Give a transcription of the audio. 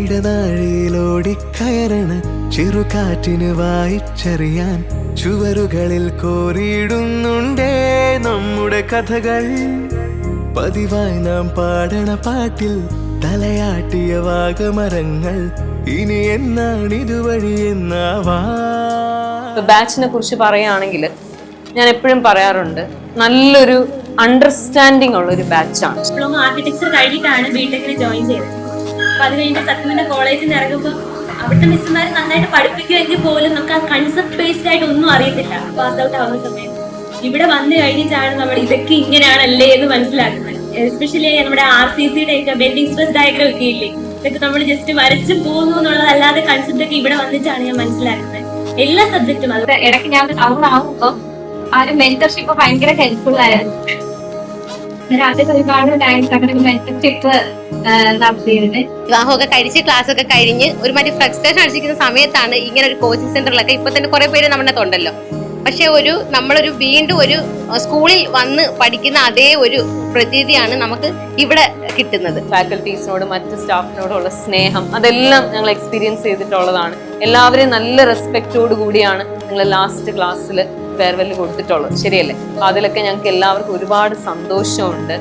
ഇടനാഴിയിലോടിക്കയറണ ചെറുകാറ്റിന് വായിച്ചറിയാൻ ചുവരുകളിൽ കോറിയിടുന്നുണ്ടേ നമ്മുടെ കഥകൾ. പതിവായി നാം പാടണ പാട്ടിൽ തലയാട്ടിയ വാഗമരങ്ങൾ ഇനി എന്നാണ് ഇതുവഴി എന്നാവാ. ബാച്ചിനെ കുറിച്ച് പറയുകയാണെങ്കിൽ ഞാൻ എപ്പോഴും പറയാറുണ്ട്, നല്ലൊരു അണ്ടർസ്റ്റാൻഡിങ് ഉള്ള ഒരു ബാച്ചാണ്. ഡിപ്ലോമ ആർക്കിടെക്ചർ കഴിഞ്ഞിട്ടാണ് ബിടെക്കിന് ജോയിൻ ചെയ്തത്. അപ്പൊ അത് കഴിഞ്ഞിട്ട് സത്യത്തിന്റെ കോളേജിൽ നിന്ന് ഇറങ്ങുമ്പോൾ അവിടുത്തെ മിസ്സുമാർ നന്നായിട്ട് പഠിപ്പിക്കുമെങ്കിൽ പോലും നമുക്ക് ആ കൺസെപ്റ്റ് ബേസ്ഡ് ആയിട്ട് ഒന്നും അറിയത്തില്ല പാസ് ഔട്ട് ആവുന്ന സമയത്ത്. ഇവിടെ വന്നു കഴിഞ്ഞിട്ടാണ് നമ്മൾ ഇതൊക്കെ ഇങ്ങനെയാണല്ലേ എന്ന് മനസ്സിലാക്കുന്നത്. എസ്പെഷ്യലി നമ്മുടെ RCCയുടെ ഒക്കെ ബെൻഡിങ് സ്ട്രെസ് ഡയഗ്രം ഒക്കെ ഇല്ലേ, ഇതൊക്കെ നമ്മൾ ജസ്റ്റ് വരച്ചു പോകുന്നു എന്നുള്ളതല്ലാതെ കൺസെപ്റ്റ് ഒക്കെ ഇവിടെ വന്നിട്ടാണ് ഞാൻ മനസ്സിലാക്കുന്നത്. എല്ലാ സബ്ജക്റ്റും അത് ഇടയ്ക്ക് ഞാൻ ടൗൺ ആവുമ്പോൾ ആ ഒരു മെന്റർഷിപ്പ് ഭയങ്കര ഹെൽപ്ഫുൾ ആയിരുന്നു. ആദ്യം ഒരുപാട് മെന്റർഷിപ്പ് നടത്തിയിരുന്നു. വിവാഹമൊക്കെ കഴിച്ച് ക്ലാസ് ഒക്കെ കഴിഞ്ഞ് ഒരുമാതിരി ഫ്രസ്ട്രേഷൻ അടിച്ചിരിക്കുന്ന സമയത്താണ് ഇങ്ങനെ ഒരു കോച്ചിങ് സെന്ററിലൊക്കെ ഇപ്പൊ തന്നെ കുറെ പേര് നമ്മുടെ ഉണ്ടല്ലോ. പക്ഷെ നമ്മളൊരു വീണ്ടും ഒരു സ്കൂളിൽ വന്ന് പഠിക്കുന്ന അതേ ഒരു പ്രതീതിയാണ് നമുക്ക് ഇവിടെ കിട്ടുന്നത്. ഫാക്കൽറ്റീസിനോട് മറ്റ് സ്റ്റാഫിനോടുള്ള സ്നേഹം അതെല്ലാം ഞങ്ങൾ എക്സ്പീരിയൻസ് ചെയ്തിട്ടുള്ളതാണ്. എല്ലാവരെയും നല്ല റെസ്പെക്റ്റോട് കൂടിയാണ് ഞങ്ങൾ ലാസ്റ്റ് ക്ലാസ്സിൽ ഫെയർവെൽ കൊടുത്തിട്ടുള്ളത്, ശരിയല്ലേ? അതിലൊക്കെ ഞങ്ങൾക്ക് എല്ലാവർക്കും ഒരുപാട് സന്തോഷമുണ്ട്.